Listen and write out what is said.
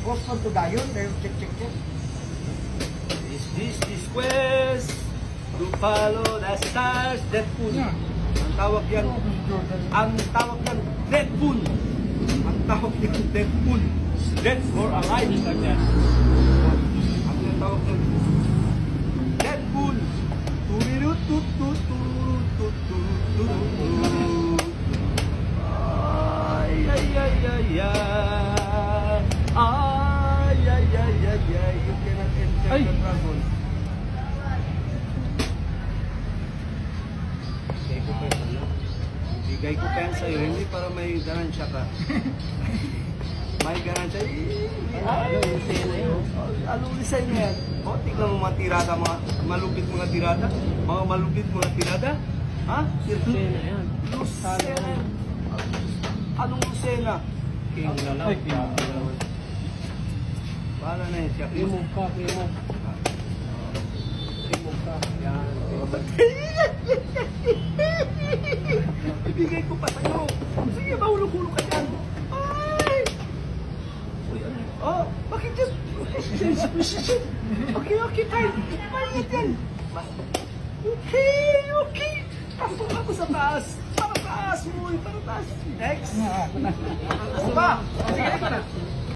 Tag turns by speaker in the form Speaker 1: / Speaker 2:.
Speaker 1: Post mo to dayon, pero check.
Speaker 2: Is this quest to follow the stars? Deadpool. Ang tawag yan. Ang tawag yan, Deadpool. Ang tawag yan, Deadpool. Dead or alive. Ang tawag yan, Deadpool. You cannot enter the dragon. Bigay ko pen sa'yo, hindi para may ganansya ka. May ganansya. Anong design na yan? O, tignan mo mga tirada, mga malupit mga tirada. Mga malupit mga tirada. Ha?
Speaker 3: Lucena yan.
Speaker 2: Lucena. Anong Lucena?
Speaker 3: Ay,
Speaker 2: Paano na yun siya?
Speaker 3: remove ka. Remove ka. Yan.
Speaker 2: Ibigay ko pa sa'yo. Sige, mahulog-hulog ka dyan. Ay! Uy, ano? Oh, bakit yan? Okay, tayo. Bakit yan? Okay. Pasok ako sa taas. Para taas mo. Para taas. Next. Ano ba? Sige, ito na.